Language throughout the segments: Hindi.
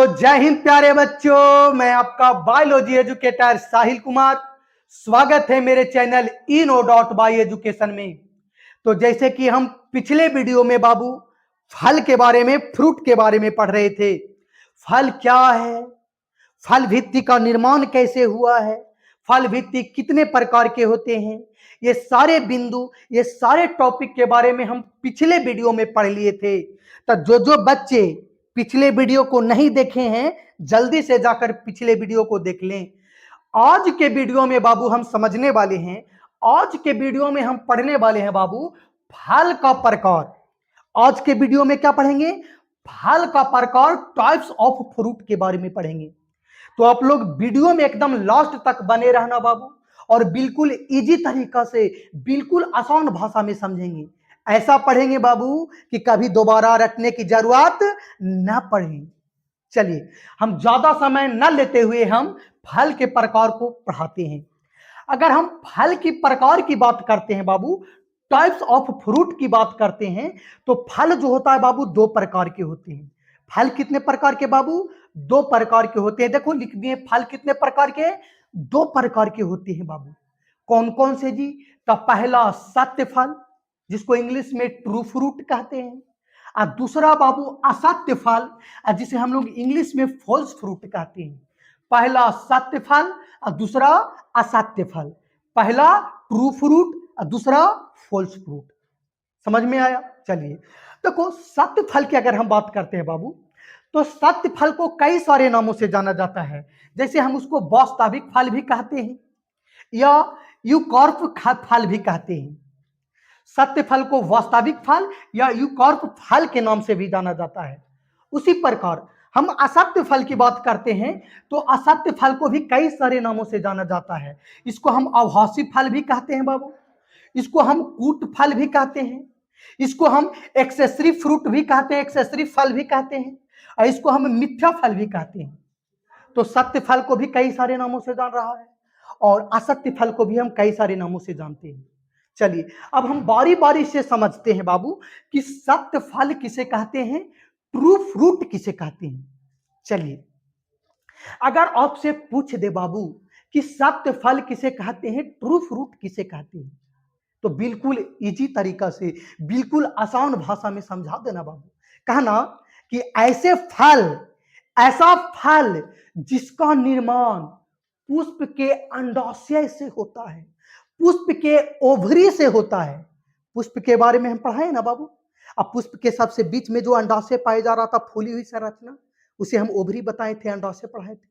जय हिंद प्यारे बच्चों, मैं आपका बायोलॉजी एजुकेटर साहिल कुमार। स्वागत है मेरे channel Eno dot by education में। तो जैसे कि हम पिछले वीडियो में बाबू फल के बारे में, फ्रूट के बारे में पढ़ रहे थे। फल क्या है, फल भित्ति का निर्माण कैसे हुआ है, फल भित्ति कितने प्रकार के होते हैं, ये सारे बिंदु, ये सारे टॉपिक के बारे में हम पिछले वीडियो में पढ़ लिए थे। तो जो बच्चे पिछले वीडियो को नहीं देखे हैं, जल्दी से जाकर पिछले वीडियो को देख लें। आज के वीडियो में बाबू हम समझने वाले हैं, आज के वीडियो में हम पढ़ने वाले हैं बाबू फल का प्रकार। आज के वीडियो में क्या पढ़ेंगे? फल का प्रकार, टाइप्स ऑफ फ्रूट के बारे में पढ़ेंगे। तो आप लोग वीडियो में एकदम लास्ट तक बने रहना बाबू, और बिल्कुल इजी तरीका से, बिल्कुल आसान भाषा में समझेंगे। ऐसा पढ़ेंगे बाबू कि कभी दोबारा रटने की जरूरत ना पड़े। चलिए, हम ज्यादा समय न लेते हुए हम फल के प्रकार को पढ़ाते हैं। अगर हम फल की प्रकार की बात करते हैं बाबू, टाइप्स ऑफ फ्रूट की बात करते हैं, तो फल जो होता है बाबू दो प्रकार के होते हैं। फल कितने प्रकार के बाबू? दो प्रकार के होते हैं। देखो लिख दिए, फल कितने प्रकार के? दो प्रकार के होते हैं बाबू। कौन कौन से जी? तो पहला सत्य फल, जिसको इंग्लिश में ट्रू फ्रूट कहते हैं, और दूसरा बाबू असत्य फल, जिसे हम लोग इंग्लिश में फॉल्स फ्रूट कहते हैं। पहला सत्य फल और दूसरा असत्य फल। पहला ट्रू फ्रूट और दूसरा फॉल्स फ्रूट। समझ में आया? चलिए देखो, सत्य फल की अगर हम बात करते हैं बाबू, तो सत्य फल को कई सारे नामों से जाना जाता है। जैसे हम उसको वास्तविक फल भी कहते हैं, या यूकॉर्प फल भी कहते हैं। सत्य फल को वास्तविक फल या यूकॉर्प फल के नाम से भी जाना जाता है। उसी प्रकार हम असत्य फल की बात करते हैं, तो असत्य फल को भी कई सारे नामों से जाना जाता है। इसको हम आभासी फल भी कहते हैं बाबू, इसको हम कूट फल भी कहते हैं, इसको हम एक्सेसरी फ्रूट भी कहते हैं, एक्सेसरी फल भी कहते हैं, और इसको हम मिथ्या फल भी कहते हैं। तो सत्य फल को भी कई सारे नामों से जान रहा है, और असत्य फल को भी हम कई सारे नामों से जानते हैं। चलिए, अब हम बारी बारी से समझते हैं बाबू कि सत्य फल किसे कहते हैं, ट्रू फ्रूट किसे कहते हैं। चलिए, अगर आपसे पूछ दे बाबू कि सत्य फल किसे कहते हैं, ट्रू फ्रूट किसे कहते हैं, तो बिल्कुल इजी तरीका से, बिल्कुल आसान भाषा में समझा देना बाबू। कहना कि ऐसा फल जिसका निर्माण पुष्प के अंडाशय से होता है, पुष्प के ओवरी से होता है। पुष्प के बारे में हम पढ़ाए ना बाबू। अब पुष्प के सबसे बीच में जो अंडाशय पाया जा रहा था, फूली हुई संरचना, उसे हम ओवरी बताए थे, अंडाशय पढ़ाए थे,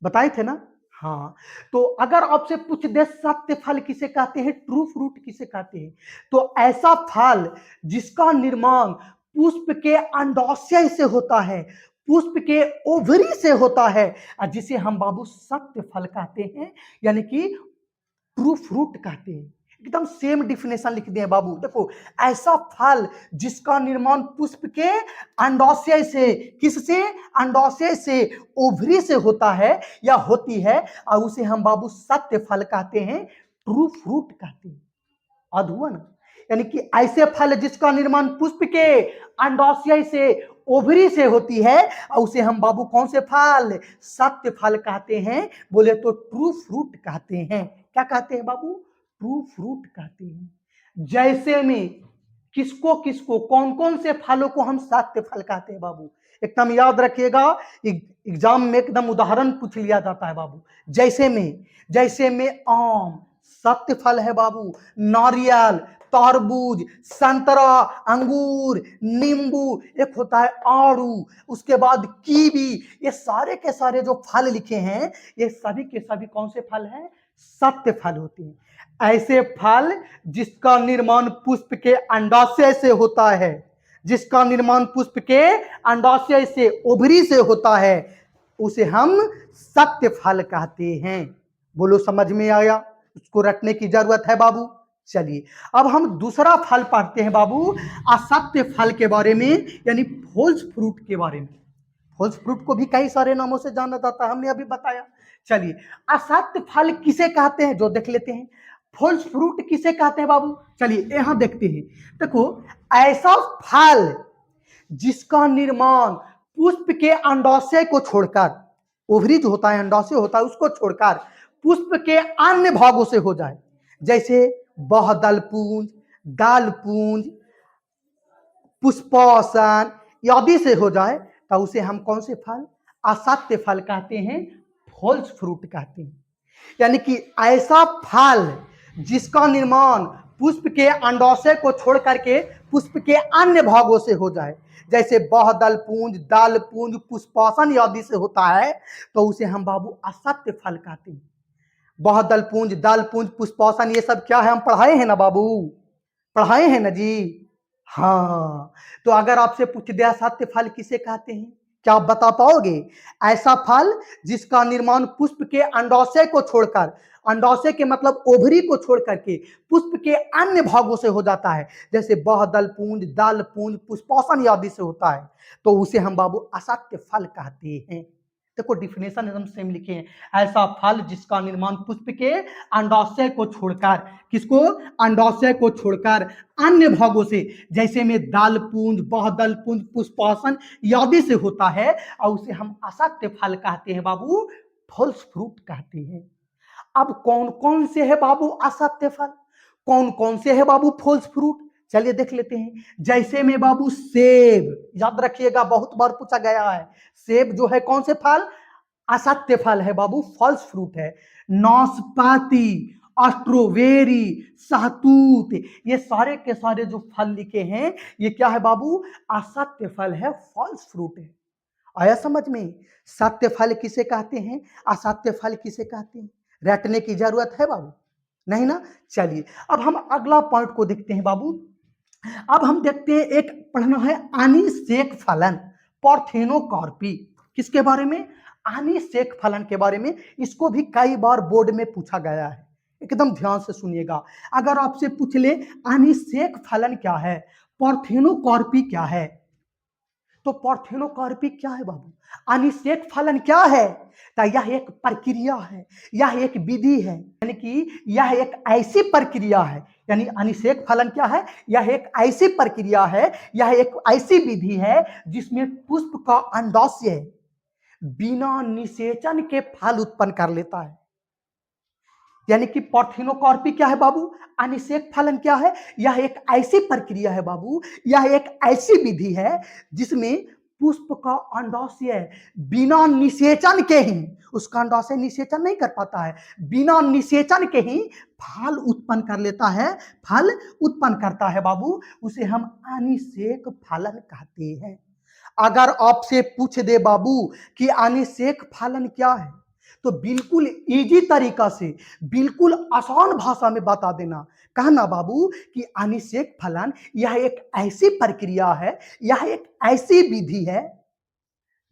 बताए थे ना। हाँ, तो अगर आपसे पूछ दे सत्य फल किसे कहते हैं, ट्रू फ्रूट किसे कहते हैं, तो ऐसा फल जिसका निर्माण पुष्प के अंडाशय से होता है, पुष्प के ओवरी से होता है, जिसे हम बाबू सत्य फल कहते हैं, यानी कि ट्रू फ्रूट कहते हैं। एकदम सेम डिफिनेशन लिख दिए बाबू। देखो, ऐसा फल जिसका निर्माण पुष्प के अंडाशय से, किससे? अंडाशय से, ओवरी से होता है या होती है, और उसे हम बाबू सत्य फल कहते हैं, ट्रू फ्रूट कहते हैं। अधुआ ना, यानी कि ऐसे फल जिसका निर्माण पुष्प के अंडाशय से, ओवरी से होती है, और उसे हम बाबू कौन से फल? सत्य फल कहते हैं। बोले तो ट्रू फ्रूट कहते हैं। क्या कहते हैं बाबू? ट्रू फ्रूट कहते हैं। जैसे में किसको किसको, कौन कौन से फलों को हम सत्य फल कहते हैं बाबू, एकदम याद रखिएगा। एग्जाम में एकदम उदाहरण पूछ लिया जाता है बाबू। जैसे में आम सत्य फल है बाबू, नारियल, तरबूज, संतरा, अंगूर, नींबू, एक होता है आड़ू, उसके बाद कीवी, ये सारे के सारे जो फल लिखे हैं, ये सभी के सभी कौन से फल हैं? सत्य फल होते हैं। ऐसे फल जिसका निर्माण पुष्प के अंडाशय से होता है, जिसका निर्माण पुष्प के अंडाशय से, ओवरी से होता है, उसे हम सत्य फल कहते हैं। बोलो, समझ में आया? उसको रटने की जरूरत है बाबू। चलिए, अब हम दूसरा फल पढ़ते हैं बाबू, असत्य फल के बारे में, यानी फॉल्स फ्रूट के बारे में। फॉल्स फ्रूट को भी कई सारे नामों से जाना जाता है, हमने अभी बताया। चलिए, असत्य फल किसे कहते हैं, जो देख लेते हैं। फॉल्स फ्रूट किसे कहते हैं बाबू? चलिए यहां देखते हैं। देखो, ऐसा फल जिसका निर्माण पुष्प के अंडाशय को छोड़कर, ओवरी जो होता है अंडाशय होता है उसको छोड़कर पुष्प के अन्य भागों से हो जाए, जैसे बहुदल पुंज, दाल पुंज, पुष्पासन आदि से हो जाए, तो उसे हम कौन से फल, असत्य फल कहते हैं, फॉल्स फ्रूट कहते हैं। यानी कि ऐसा फल जिसका निर्माण पुष्प के अंडाशय को छोड़ करके पुष्प के अन्य भागों से हो जाए, जैसे बहुदल पुंज, दाल पुंज, पुष्पासन आदि से होता है, तो उसे हम बाबू असत्य फल कहते हैं। बहुदल पुंज, दाल पुंज, पुष्पासन ये सब क्या है, हम पढ़ाए हैं ना बाबू, पढ़ाए हैं ना जी। हाँ, तो अगर आपसे पूछ दिया सत्य फल किसे कहते हैं, क्या आप बता पाओगे? ऐसा फल जिसका निर्माण पुष्प के अंडाशय को छोड़कर, अंडाशय के मतलब ओवरी को छोड़ करके पुष्प के अन्य भागों से हो जाता है, जैसे बहुदल पुंज, दाल पुंज, पुष्पासन आदि से होता है, तो उसे हम बाबू असत्य फल कहते हैं। देखो डिफिनेशन एकदम सेम लिखे हैं, ऐसा फल जिसका निर्माण पुष्प के अंडाशय को छोड़कर, किसको, अंडाशय को छोड़कर अन्य भागों से, जैसे में दाल पुंज, बहुदल पुंज, पुष्पासन आदि से होता है, और उसे हम असत्य फल कहते हैं बाबू, फॉल्स फ्रूट कहते हैं। अब कौन कौन से है बाबू असत्य फल, कौन कौन से है बाबू फॉल्स फ्रूट, चलिए देख लेते हैं। जैसे में बाबू सेब, याद रखिएगा बहुत बार पूछा गया है, सेब जो है कौन से फल, असत्य फल है बाबू, फॉल्स फ्रूट है। नाशपाती, स्ट्रॉबेरी, सहतूत, ये सारे के सारे जो फल लिखे हैं ये क्या है बाबू, असत्य फल है, फॉल्स फ्रूट है। आया समझ में? सत्य फल किसे कहते हैं, असत्य फल किसे कहते हैं, रटने की जरूरत है बाबू, नहीं ना? चलिए अब हम अगला पॉइंट को देखते हैं बाबू। अब हम देखते हैं, एक पढ़ना है अनिषेक फलन, पार्थेनोकार्पी, किसके बारे में, अनिषेक फलन के बारे में। इसको भी कई बार बोर्ड में पूछा गया है, एकदम ध्यान से सुनिएगा। अगर आपसे पूछ ले अनिषेक फलन क्या है, पार्थेनोकार्पी क्या है, तो पार्थेनोकार्पी क्या है बाबू, अनिषेक फलन क्या है, तो यह एक प्रक्रिया है, यह एक विधि है, यानी कि यह एक ऐसी प्रक्रिया है, यानी अनिषेक फलन क्या है, यह एक ऐसी प्रक्रिया है, यह एक ऐसी विधि है जिसमें पुष्प का अंडाशय बिना निषेचन के फल उत्पन्न कर लेता है। यानी कि पार्थेनोकार्पी क्या है बाबू, अनिषेक फलन क्या है, यह एक ऐसी प्रक्रिया है बाबू, यह एक ऐसी विधि है जिसमें पुष्प का अंडाशय बिना निषेचन के ही, उसका अंडाशय निषेचन नहीं कर पाता है, बिना निषेचन के ही फल उत्पन्न कर लेता है, फल उत्पन्न करता है बाबू, उसे हम अनिषेक फलन कहते हैं। अगर आपसे पूछ दे बाबू कि अनिषेक फलन क्या है, तो बिल्कुल इजी तरीका से, बिल्कुल आसान भाषा में बता देना, कहना बाबू कि अनिषेक फलन यह एक ऐसी प्रक्रिया है, यह एक ऐसी विधि है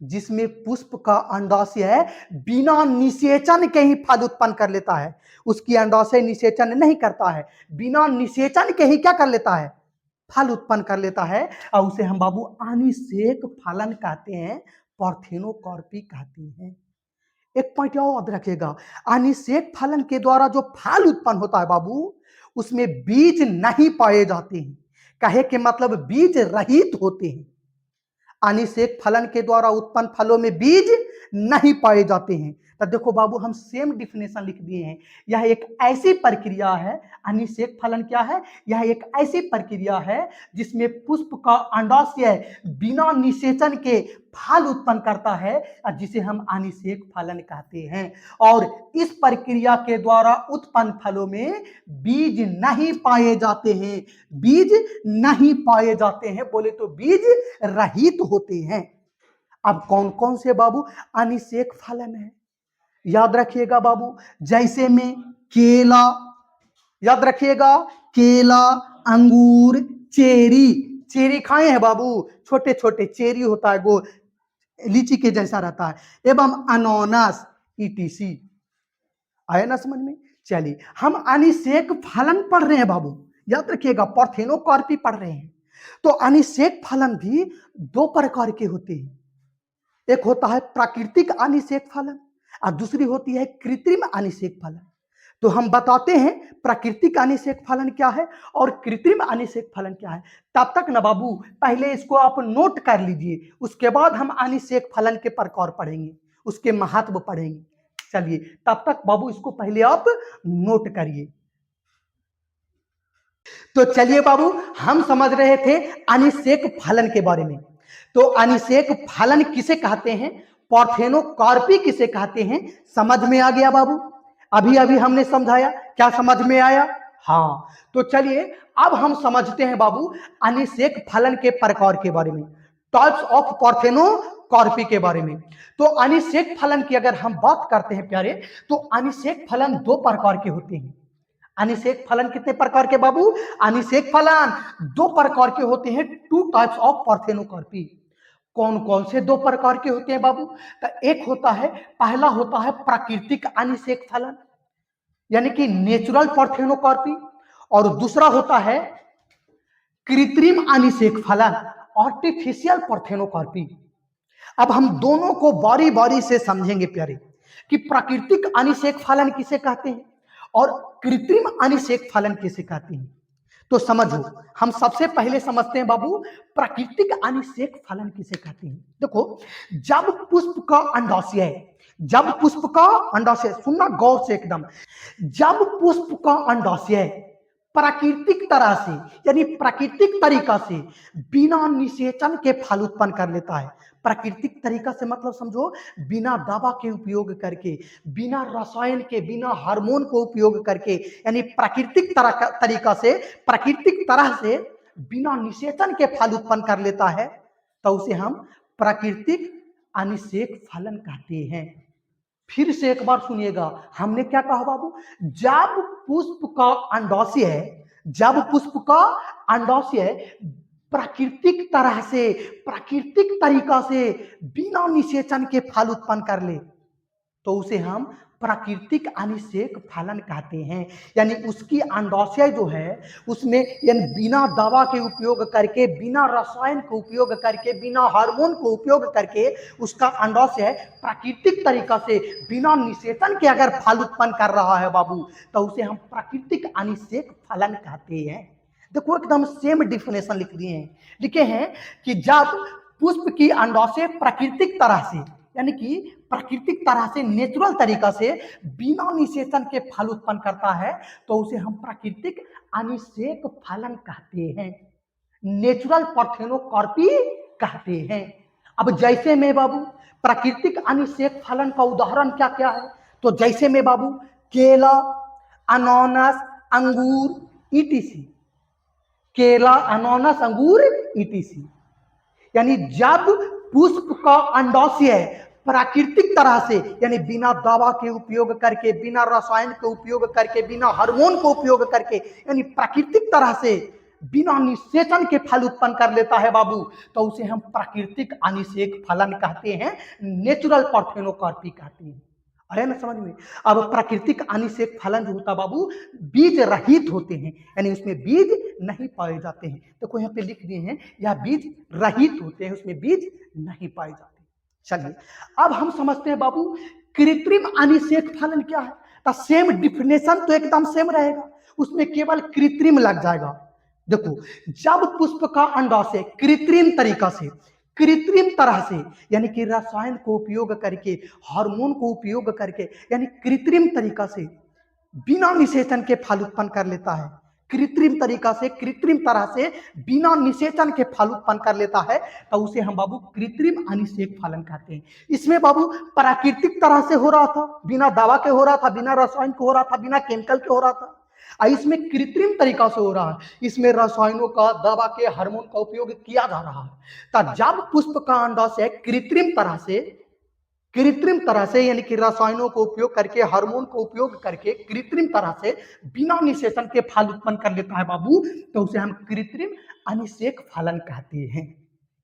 जिसमें पुष्प का अंडाशय बिना निषेचन के ही फल उत्पन्न कर लेता है, उसकी अंडाशय निषेचन नहीं करता है, बिना निषेचन के ही क्या कर लेता है, फल उत्पन्न कर लेता है, और उसे हम बाबू अनिषेक फलन कहते हैं, पार्थेनोकार्पी कहते हैं। एक पॉइंट और याद रखिएगा, अनिषेक फलन के द्वारा जो फल उत्पन्न होता है बाबू, उसमें बीज नहीं पाए जाते हैं, कहे के मतलब बीज रहित होते हैं। अनिषेक फलन के द्वारा उत्पन्न फलों में बीज नहीं पाए जाते हैं। तो देखो बाबू हम सेम डिफिनेशन लिख दिए हैं, यह एक ऐसी प्रक्रिया है, अनिषेक फलन क्या है, यह एक ऐसी प्रक्रिया है जिसमें पुष्प का अंडाशय बिना निषेचन के फल उत्पन्न करता है, जिसे हम अनिषेक फलन कहते हैं। और इस प्रक्रिया के द्वारा उत्पन्न फलों में बीज नहीं पाए जाते हैं, बीज नहीं पाए जाते हैं, बोले तो बीज रहित होते हैं। अब कौन कौन से बाबू अनिषेक फलन है, याद रखिएगा बाबू, जैसे में केला, याद रखिएगा, केला, अंगूर, चेरी, चेरी खाए हैं बाबू, छोटे छोटे चेरी होता है, वो लीची के जैसा रहता है, एवं अनानास ईटीसी। आया ना समझ में? चलिए हम अनिषेक फलन पढ़ रहे हैं बाबू, याद रखिएगा, पार्थेनोकार्पी पढ़ रहे हैं। तो अनिषेक फलन भी दो प्रकार के होते हैं, एक होता है प्राकृतिक अनिषेक फलन और दूसरी होती है कृत्रिम अनिषेक फलन। तो हम बताते हैं प्राकृतिक अनिषेक फलन क्या है और कृत्रिम अनिषेक फलन क्या है। तब तक ना बाबू पहले इसको आप नोट कर लीजिए, उसके बाद हम अनिषेक फलन के प्रकार पढ़ेंगे, उसके महत्व पढ़ेंगे। चलिए तब तक बाबू इसको पहले आप नोट करिए। तो चलिए बाबू हम समझ रहे थे अनिषेक फलन के बारे में। तो अनिषेक फलन किसे कहते हैं, पार्थेनोकार्पी किसे कहते हैं, समझ में आ गया बाबू? अभी अभी हमने समझाया, क्या समझ में आया? हाँ। तो चलिए अब हम समझते हैं बाबू अनिषेक फलन के प्रकार के बारे में, टाइप्स ऑफ पार्थेनोकार्पी के बारे में। तो अनिषेक फलन की अगर हम बात करते हैं प्यारे, तो अनिषेक फलन दो प्रकार के होते हैं। अनिषेक फलन कितने प्रकार के बाबू? अनिषेक फलन दो प्रकार के होते हैं, टू टाइप्स ऑफ पार्थेनोकार्पी। कौन कौन से दो प्रकार के होते हैं बाबू? तो एक होता है, पहला होता है प्राकृतिक अनिषेक फलन यानी कि नेचुरल पार्थेनोकार्पी, और दूसरा होता है कृत्रिम अनिषेक फलन, आर्टिफिशियल पार्थेनोकार्पी। अब हम दोनों को बारी बारी से समझेंगे प्यारे कि प्राकृतिक अनिषेक फलन किसे कहते हैं और कृत्रिम अनिषेक फलन किसे कहते हैं। तो समझो, हम सबसे पहले समझते हैं बाबू प्राकृतिक अनिषेक फलन किसे कहते हैं। देखो, जब पुष्प का अंडाशय, जब पुष्प का अंडाशय, सुनना गौर से एकदम, जब पुष्प का अंडाशय प्राकृतिक तरह से यानी प्राकृतिक तरीका से बिना निषेचन के फल उत्पन्न कर लेता है। प्राकृतिक तरीका से मतलब समझो, बिना दवा के उपयोग करके, बिना रसायन के, बिना हार्मोन को उपयोग करके, यानी प्राकृतिक तरीका से, प्राकृतिक तरह से बिना निषेचन के फल उत्पन्न कर लेता है, तो उसे हम प्राकृतिक अनिषेक फलन कहते हैं। फिर से एक बार सुनिएगा, हमने क्या कहा बाबू? जब पुष्प का अंडाशय, जब पुष्प का अंडाशय प्राकृतिक तरह से, प्राकृतिक तरीका से बिना निषेचन के फल उत्पन्न कर ले, तो उसे हम प्राकृतिक अनिषेक फलन कहते हैं। यानी उसकी अंडाशय जो है उसमें यानी बिना दवा के उपयोग करके, बिना रसायन का उपयोग करके, बिना हार्मोन को उपयोग करके उसका अंडाशय प्राकृतिक तरीका से बिना निषेचन के अगर फल उत्पन्न कर रहा है बाबू, तो उसे हम प्राकृतिक अनिषेक फलन कहते हैं। देखो एकदम सेम डिफिनेशन लिख दिए हैं, लिखे हैं कि जब पुष्प की अंडाशय प्राकृतिक तरह से यानी कि प्राकृतिक तरह से, नेचुरल तरीका से बिना निषेचन के फल उत्पन्न करता है, तो उसे हम प्राकृतिक अनिषेक फलन कहते हैं, नेचुरल पार्थेनोकार्पी कहते हैं। अब जैसे में बाबू प्राकृतिक अनिषेक फलन का उदाहरण क्या क्या है? तो जैसे में बाबू केला, अनानास, अंगूर ईटीसी, केला, अनानास, अंगूर ईटीसी। यानी जब पुष्प का अंडाशय प्राकृतिक तरह से यानी बिना दवा के उपयोग करके, बिना रसायन के उपयोग करके, बिना हार्मोन को उपयोग करके, यानी प्राकृतिक तरह से बिना निषेचन के फल उत्पन्न कर लेता है बाबू, तो उसे हम प्राकृतिक अनिषेक फलन कहते हैं, नेचुरल पार्थेनोकार्पी कहते हैं। अरे ना समझ में? अब प्राकृतिक अनिषेक फलन जो होता बाबू बीज रहित होते हैं, यानी उसमें बीज नहीं पाए जाते हैं। देखो यहाँ पे लिख दिए हैं, यह बीज रहित होते हैं, उसमें बीज नहीं पाए जाते। चलिए अब हम समझते हैं बाबू कृत्रिम अनिषेक फलन क्या है। तो सेम डिफिनेशन तो एकदम सेम रहेगा, उसमें केवल कृत्रिम लग जाएगा। देखो, जब पुष्प का अंडाशय कृत्रिम तरीका से, कृत्रिम तरह से यानी कि रसायन को उपयोग करके, हार्मोन को उपयोग करके, यानी कृत्रिम तरीका से बिना निषेचन के फल उत्पन्न कर लेता है, कृत्रिम तरीका से, कृत्रिम तरह से बिना निषेचन के फल उत्पन्न कर लेता है, तो उसे हम बाबू कृत्रिम अनिषेक फलन कहते हैं। इसमें बाबू प्राकृतिक तरह से हो रहा था, बिना दवा के हो रहा था, बिना रसायन के हो रहा था, बिना केमिकल के हो रहा था। इसमें कृत्रिम तरीका से हो रहा है, इसमें रसायनों का, दवा के, हार्मोन का उपयोग किया जा रहा है। तो जब पुष्प का अंडाशय कृत्रिम तरह से यानी कि रसायनों को उपयोग करके, हार्मोन को उपयोग करके, कृत्रिम तरह से बिना निषेचन के फल उत्पन्न कर लेता है बाबू, तो उसे हम कृत्रिम अनिषेक फलन कहते हैं।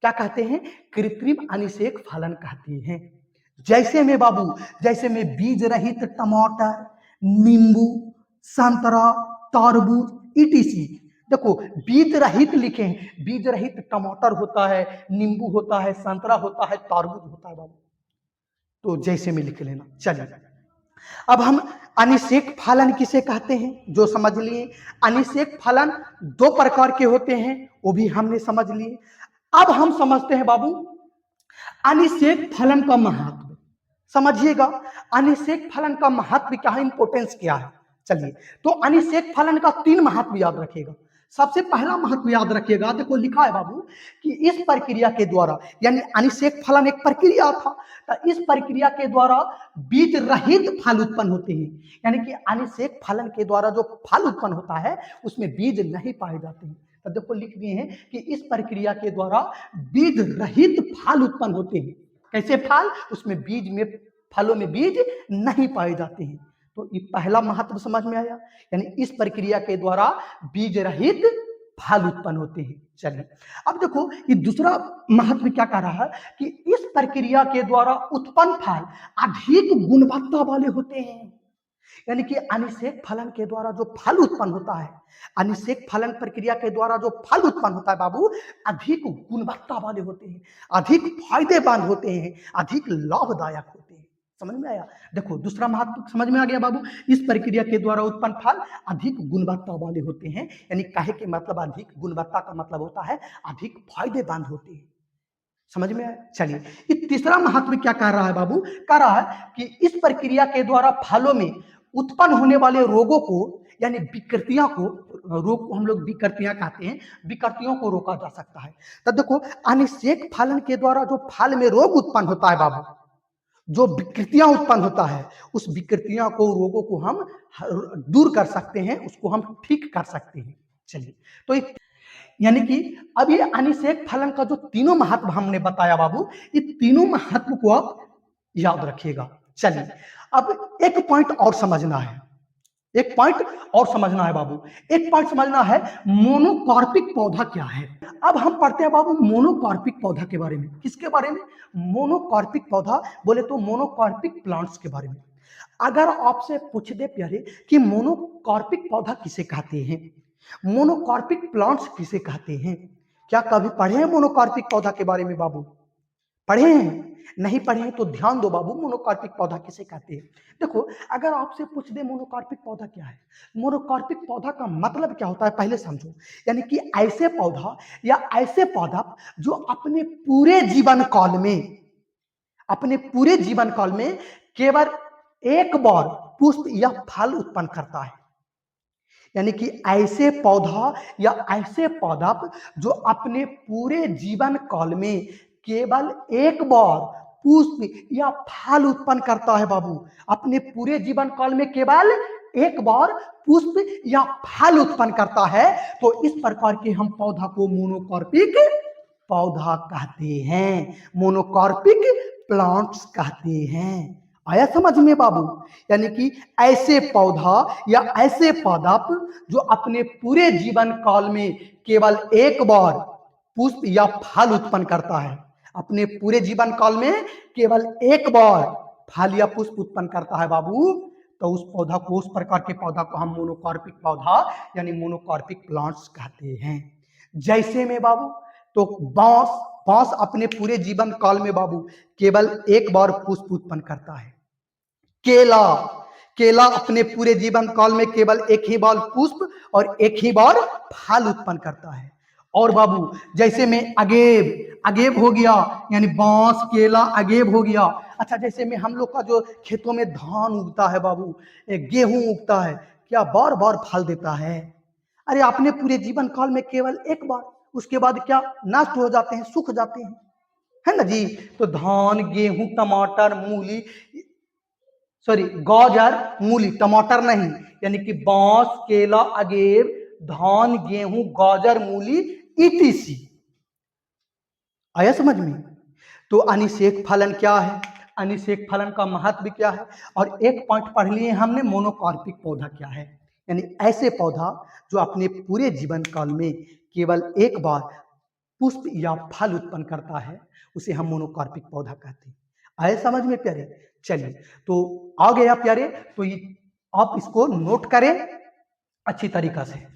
क्या कहते हैं? कृत्रिम अनिषेक फलन कहते हैं। जैसे में बाबू, जैसे में बीज रहित टमाटर, नींबू, संतरा, तरबूज ईटीसी। देखो बीज रहित लिखे हैं, बीज रहित टमाटर होता है, नींबू होता है, संतरा होता है, तरबूज होता है बाबू। तो जैसे में लिख लेना। चलिए अब हम अनिषेक फलन किसे कहते हैं जो समझ लिए। अनिषेक फलन दो प्रकार के होते हैं, वो भी हमने समझ लिए। अब हम समझते हैं बाबू अनिषेक फलन का महत्व। समझिएगा अनिषेक फलन का महत्व क्या है, इंपोर्टेंस क्या है। चलिए, तो अनिषेक फलन का तीन महत्व याद रखिएगा। सबसे पहला महत्व याद रखिएगा, देखो लिखा है बाबू कि इस प्रक्रिया के द्वारा, यानी अनिषेक फलन एक प्रक्रिया था, तो इस प्रक्रिया के द्वारा बीज रहित फल उत्पन्न होते हैं। यानी कि अनिषेक फलन के द्वारा जो फल उत्पन्न होता है उसमें बीज नहीं पाए जाते हैं। तो देखो लिख दिए हैं कि इस प्रक्रिया के द्वारा बीज रहित फल उत्पन्न होते हैं। कैसे फल, उसमें बीज में, फलों में बीज नहीं पाए जाते हैं। तो ये पहला महत्व समझ में आया, यानी इस प्रक्रिया के द्वारा बीज रहित फल उत्पन्न होते हैं। चलिए, अब देखो ये दूसरा महत्व क्या कह रहा है कि इस प्रक्रिया के द्वारा उत्पन्न फल अधिक गुणवत्ता वाले होते हैं। यानी कि अनिषेक फलन के द्वारा जो फल उत्पन्न होता है, अनिषेक फलन प्रक्रिया के द्वारा जो फल उत्पन्न होता है बाबू, अधिक गुणवत्ता वाले होते हैं, अधिक फायदेमंद होते हैं, अधिक लाभदायक होते हैं। समझ में आया। देखो दूसरा महत्व समझ में आ गया बाबू, इस प्रक्रिया के द्वारा उत्पन्न फल अधिक गुणवत्ता वाले होते हैं। यानी कहे के मतलब अधिक गुणवत्ता का मतलब होता है अधिक फायदेमंद होते हैं। समझ में आया। चलिए, ये तीसरा महत्व क्या कह रहा है बाबू, कह रहा है कि इस प्रक्रिया के द्वारा फलों में उत्पन्न होने वाले रोगों को, यानी विकृतियों को, रोग को हम लोग विकृतियां कहते हैं, विकृतियों को रोका जा सकता है। तब देखो अनिषेक फलन के द्वारा जो फल में रोग उत्पन्न होता है बाबू, जो विकृतियां उत्पन्न होता है, उस विकृतियां को, रोगों को हम दूर कर सकते हैं, उसको हम ठीक कर सकते हैं। चलिए, तो यानी कि अब ये अनिषेक फलन का जो तीनों महत्व हमने बताया बाबू, ये तीनों महत्व को आप याद रखिएगा। चलिए, अब एक पॉइंट और समझना है, एक पॉइंट और समझना है बाबू, एक पॉइंट समझना है मोनोकार्पिक पौधा क्या है। अब हम पढ़ते हैं बाबू मोनोकार्पिक पौधा के बारे में। किसके बारे में, मोनोकार्पिक पौधा बोले तो मोनोकार्पिक प्लांट्स के बारे में। अगर आपसे पूछ दे प्यारे कि मोनोकार्पिक पौधा किसे कहते हैं, मोनोकार्पिक प्लांट्स किसे कहते हैं, क्या कभी पढ़े हैं मोनोकार्पिक पौधा के बारे में बाबू? पढ़े हैं? नहीं पढ़े हैं तो ध्यान दो बाबू, मोनोकार्पिक पौधा किसे कहते हैं। देखो अगर आपसे पूछ दे मोनोकार्पिक पौधा क्या है, मोनोकार्पिक पौधा का मतलब क्या होता है पहले समझो। यानी कि ऐसे पौधा या ऐसे पौधा जो अपने पूरे जीवन काल में, अपने पूरे जीवन काल में केवल एक बार पुष्प या फल उत्पन्न करता है। यानी कि ऐसे पौधा या ऐसे पौधा जो अपने पूरे जीवन काल में केवल एक बार पुष्प या फल उत्पन्न करता है बाबू, अपने पूरे जीवन काल में केवल एक बार पुष्प या फल उत्पन्न करता है, तो इस प्रकार के हम पौधा को मोनोकार्पिक पौधा कहते हैं, मोनोकार्पिक प्लांट्स कहते हैं। आया समझ में बाबू। यानी कि ऐसे पौधा या ऐसे पौधा जो अपने पूरे जीवन काल में केवल एक बार पुष्प या फल उत्पन्न करता है, अपने पूरे जीवन काल में केवल एक बार फल या पुष्प उत्पन्न करता है बाबू, तो उस पौधा को, उस प्रकार के पौधा को हम मोनोकार्पिक पौधा यानी मोनोकार्पिक प्लांट्स कहते हैं। जैसे में बाबू, तो बांस, बांस अपने पूरे जीवन काल में बाबू केवल एक बार पुष्प उत्पन्न करता है। केला, केला अपने पूरे जीवन काल में केवल एक ही बार पुष्प और एक ही बार फल उत्पन्न करता है। और बाबू जैसे में अगेव, अगेव हो गया, यानी बांस, केला, अगेव हो गया। अच्छा, जैसे में हम लोग का जो खेतों में धान उगता है बाबू, गेहूं उगता है, क्या बार बार फल देता है? अरे अपने पूरे जीवन काल में केवल एक बार, उसके बाद क्या नष्ट हो जाते हैं, सूख जाते हैं, है ना जी। तो धान, गेहूं, टमाटर, मूली, सॉरी गाजर, मूली, टमाटर नहीं, यानी कि बांस, केला, अगेव, धान, गेहूं, गाजर, मूली, ईटीसी। आया समझ में। तो अनिषेक फलन क्या है, अनिषेक फलन का महत्व क्या है, और एक पॉइंट पढ़ लिए हमने मोनोकार्पिक पौधा क्या है। यानी ऐसे पौधा जो अपने पूरे जीवन काल में केवल एक बार पुष्प या फल उत्पन्न करता है, उसे हम मोनोकार्पिक पौधा कहते हैं। आए समझ में प्यारे। चलिए, तो आ गया प्यारे, तो आप इसको नोट करें अच्छी तरीका से।